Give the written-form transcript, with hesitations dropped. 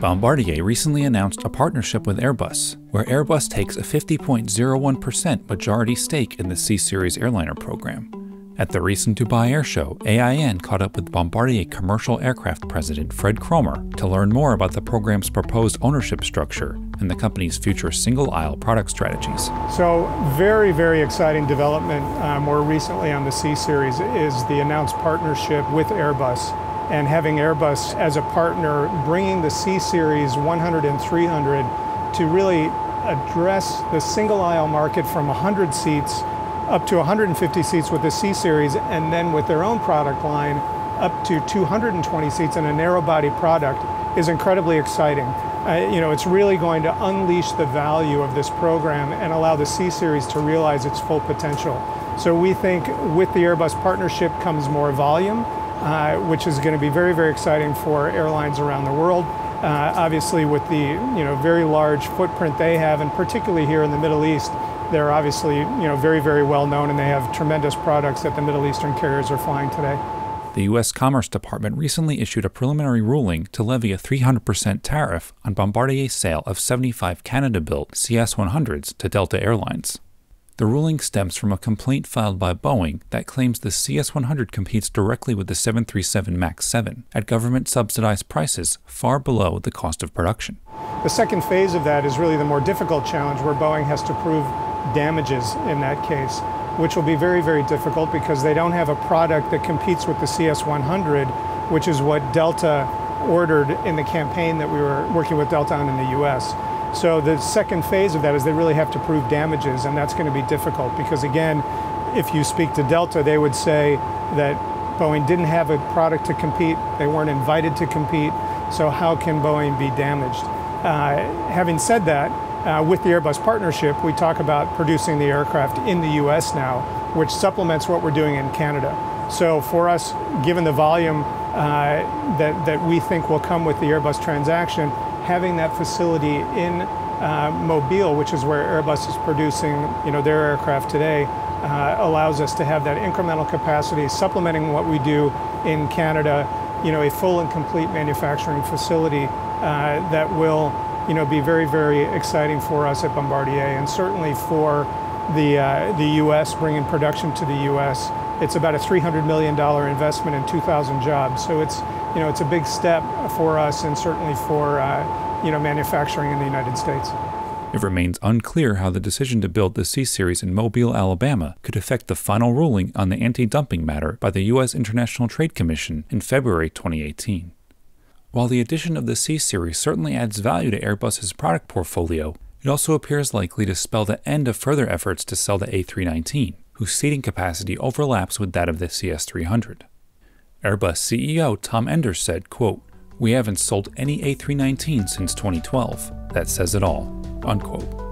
Bombardier recently announced a partnership with Airbus, where Airbus takes a 50.01% majority stake in the C Series airliner program. At the recent Dubai Airshow, AIN caught up with Bombardier Commercial Aircraft President Fred Cromer to learn more about the program's proposed ownership structure and the company's future single-aisle product strategies. So, very exciting development more recently on the C Series is the announced partnership with Airbus, and having Airbus as a partner bringing the C Series 100 and 300 to really address the single-aisle market from 100 seats up to 150 seats with the C Series, and then with their own product line up to 220 seats in a narrow-body product is incredibly exciting. It's really going to unleash the value of this program and allow the C Series to realize its full potential. So we think with the Airbus partnership comes more volume, which is going to be very exciting for airlines around the world. Obviously with the very large footprint they have, and particularly here in the Middle East, they're obviously very well known, and they have tremendous products that the Middle Eastern carriers are flying today. The U.S. Commerce Department recently issued a preliminary ruling to levy a 300% tariff on Bombardier's sale of 75 Canada-built CS100s to Delta Airlines. The ruling stems from a complaint filed by Boeing that claims the CS100 competes directly with the 737 MAX 7 at government-subsidized prices far below the cost of production. The second phase of that is really the more difficult challenge, where Boeing has to prove damages in that case, which will be very difficult because they don't have a product that competes with the CS100, which is what Delta ordered in the campaign that we were working with Delta on in the US. So the second phase of that is they really have to prove damages, and that's going to be difficult because, again, if you speak to Delta, they would say that Boeing didn't have a product to compete, they weren't invited to compete, so how can Boeing be damaged? Having said that, with the Airbus partnership, we talk about producing the aircraft in the US now, which supplements what we're doing in Canada. So for us, given the volume that we think will come with the Airbus transaction, having that facility in Mobile, which is where Airbus is producing their aircraft today, allows us to have that incremental capacity, supplementing what we do in Canada, a full and complete manufacturing facility that will be very exciting for us at Bombardier, and certainly for the U.S., bringing production to the U.S. It's about a $300 million investment and 2,000 jobs. So it's a big step for us, and certainly for manufacturing in the United States. It remains unclear how the decision to build the C Series in Mobile, Alabama could affect the final ruling on the anti-dumping matter by the U.S. International Trade Commission in February 2018. While the addition of the C Series certainly adds value to Airbus's product portfolio, it also appears likely to spell the end of further efforts to sell the A319, whose seating capacity overlaps with that of the CS300. Airbus CEO Tom Enders said, quote, "We haven't sold any A319 since 2012. That says it all," unquote.